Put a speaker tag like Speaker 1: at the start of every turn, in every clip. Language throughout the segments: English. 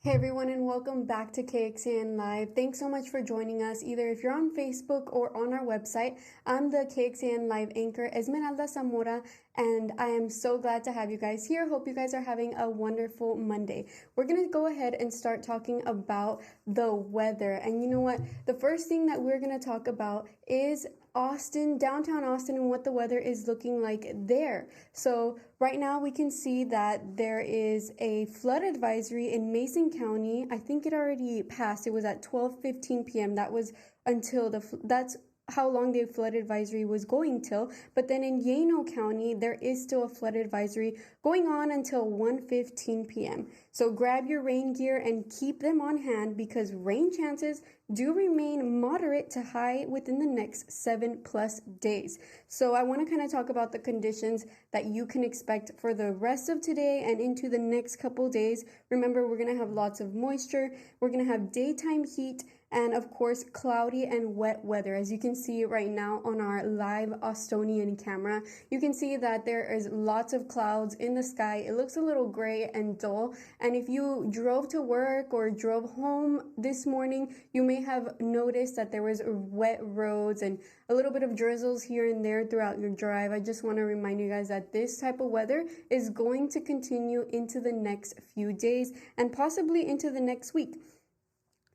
Speaker 1: Hey everyone, and welcome back to KXAN Live. Thanks so much for joining us, either if you're on Facebook or on our website. I'm the KXAN Live anchor, Esmeralda Zamora, and I am so glad to have you guys here. Hope you guys are having a wonderful Monday. We're going to go ahead and start talking about the weather. And you know what? The first thing that we're going to talk about is Austin, downtown Austin, and what the weather is looking like there. So right now we can see that there is a flood advisory in Mason County. I think it already passed. It was at 12:15 p.m. That was until that's how long the flood advisory was going till. But then in Yano County, there is still a flood advisory going on until 1:15 p.m. So grab your rain gear and keep them on hand because rain chances do remain moderate to high within the next 7+ days. So I want to kind of talk about the conditions that you can expect for the rest of today and into the next couple days. Remember, we're going to have lots of moisture. We're going to have daytime heat and of course cloudy and wet weather. As you can see right now on our live Austonian camera, you can see that there is lots of clouds in the sky. It looks a little gray and dull, and if you drove to work or drove home this morning, you may have noticed that there was wet roads and a little bit of drizzles here and there throughout your drive. I just want to remind you guys that this type of weather is going to continue into the next few days and possibly into the next week.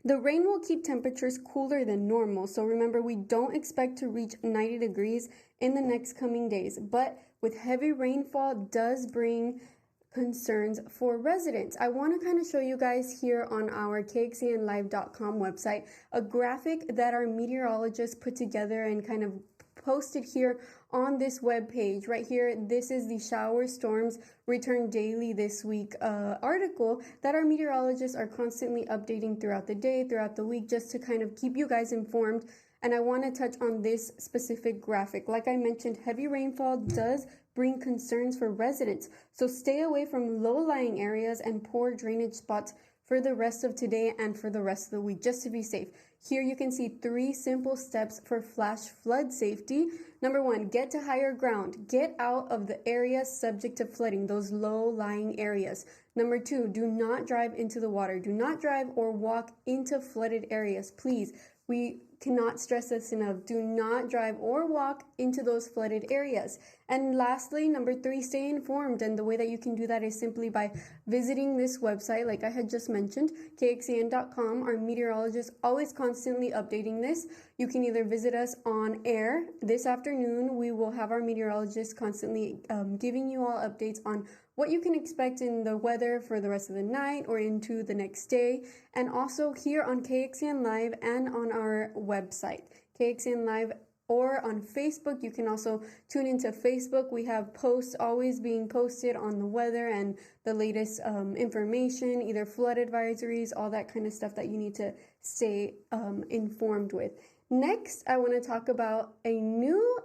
Speaker 1: The rain will keep temperatures cooler than normal, so remember, we don't expect to reach 90 degrees in the next coming days, but with heavy rainfall does bring concerns for residents. I want to kind of show you guys here on our KXANLive.com website a graphic that our meteorologists put together and kind of posted here on this web page right here. This is the shower storms return daily this week article that our meteorologists are constantly updating throughout the day, throughout the week, just to kind of keep you guys informed. And I want to touch on this specific graphic. Like I mentioned, heavy rainfall does bring concerns for residents, so stay away from low-lying areas and poor drainage spots for the rest of today and for the rest of the week, just to be safe. Here you can see 3 simple steps for flash flood safety. Number 1, get to higher ground. Get out of the areas subject to flooding, those low-lying areas. Number 2, do not drive into the water. Do not drive or walk into flooded areas, please. We cannot stress this enough. Do not drive or walk into those flooded areas. And lastly, number 3, stay informed. And the way that you can do that is simply by visiting this website, like I had just mentioned, KXAN.com. Our meteorologists always constantly updating this. You can either visit us on air this afternoon. We will have our meteorologists constantly giving you all updates on what you can expect in the weather for the rest of the night or into the next day, and also here on KXAN Live and on our website, KXAN Live, or on Facebook. You can also tune into Facebook. We have posts always being posted on the weather and the latest information, either flood advisories, all that kind of stuff that you need to stay informed with. Next, I want to talk about a new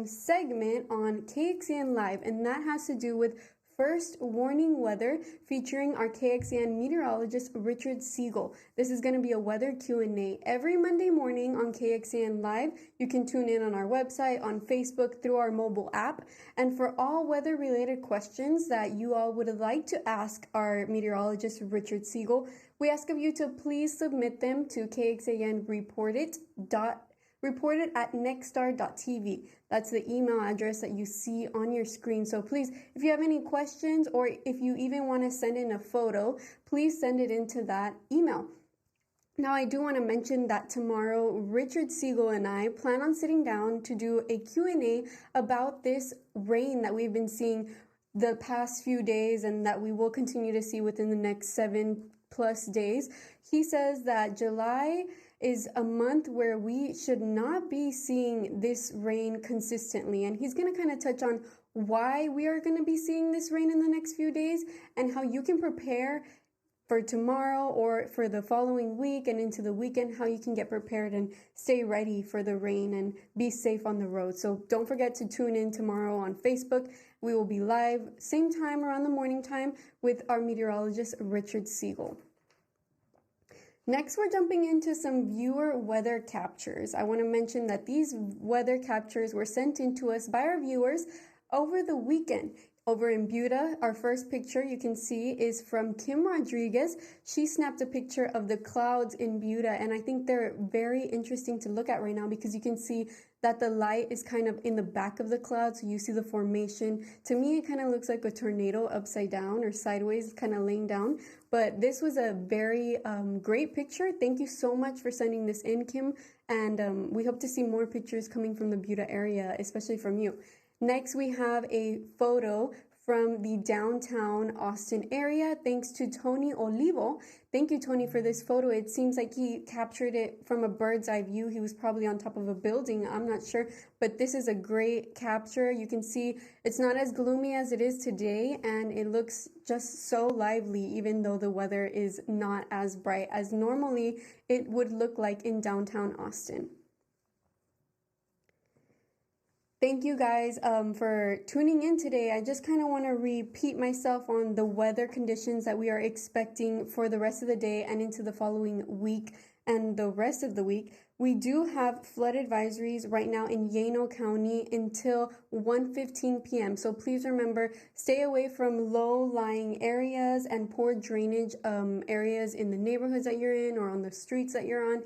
Speaker 1: segment on KXAN Live, and that has to do with First Warning Weather, featuring our KXAN meteorologist Richard Siegel. This is going to be a weather Q&A every Monday morning on KXAN Live. You can tune in on our website, on Facebook, through our mobile app. And for all weather-related questions that you all would like to ask our meteorologist Richard Siegel, we ask of you to please submit them to KXANReported@nexstar.tv. That's the email address that you see on your screen. So please, if you have any questions or if you even want to send in a photo, please send it into that email. Now, I do want to mention that tomorrow, Richard Siegel and I plan on sitting down to do a Q&A about this rain that we've been seeing the past few days and that we will continue to see within the next 7+ days. He says that July is a month where we should not be seeing this rain consistently. And he's going to kind of touch on why we are going to be seeing this rain in the next few days and how you can prepare for tomorrow or for the following week and into the weekend, how you can get prepared and stay ready for the rain and be safe on the road. So don't forget to tune in tomorrow on Facebook. We will be live same time around the morning time with our meteorologist Richard Siegel. Next, we're jumping into some viewer weather captures. I want to mention that these weather captures were sent in to us by our viewers over the weekend. over in Buda. Our first picture you can see is from Kim Rodriguez. She snapped a picture of the clouds in Buda, and I think they're very interesting to look at right now because you can see that the light is kind of in the back of the cloud, so you see the formation. To me, it kind of looks like a tornado upside down or sideways, kind of laying down. But this was a very great picture. Thank you so much for sending this in, Kim. And we hope to see more pictures coming from the Buda area, especially from you. Next, we have a photo from the downtown Austin area, thanks to Tony Olivo. Thank you, Tony, for this photo. It seems like he captured it from a bird's eye view. He was probably on top of a building, I'm not sure, but this is a great capture. You can see it's not as gloomy as it is today, and it looks just so lively, even though the weather is not as bright as normally it would look like in downtown Austin. Thank you guys for tuning in today. I just kind of want to repeat myself on the weather conditions that we are expecting for the rest of the day and into the following week and the rest of the week. We do have flood advisories right now in Yano County until 1:15 p.m. So please remember, stay away from low-lying areas and poor drainage areas in the neighborhoods that you're in or on the streets that you're on.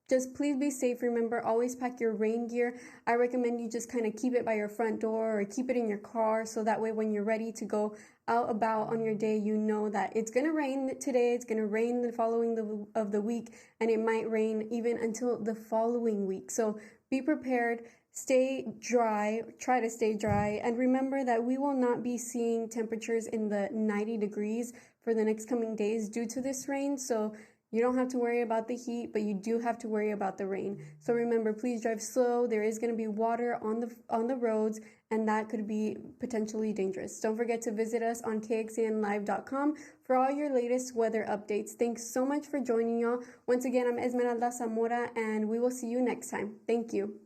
Speaker 1: Just please be safe. Remember, always pack your rain gear. I recommend you just kind of keep it by your front door or keep it in your car, so that way when you're ready to go out about on your day, you know that it's going to rain today, it's going to rain the following of the week, and it might rain even until the following week. So be prepared. Stay dry, try to stay dry, and remember that we will not be seeing temperatures in the 90 degrees for the next coming days due to this rain. So you don't have to worry about the heat, but you do have to worry about the rain. So remember, please drive slow. There is going to be water on the roads, and that could be potentially dangerous. Don't forget to visit us on kxanlive.com for all your latest weather updates. Thanks so much for joining y'all. Once again, I'm Esmeralda Zamora, and we will see you next time. Thank you.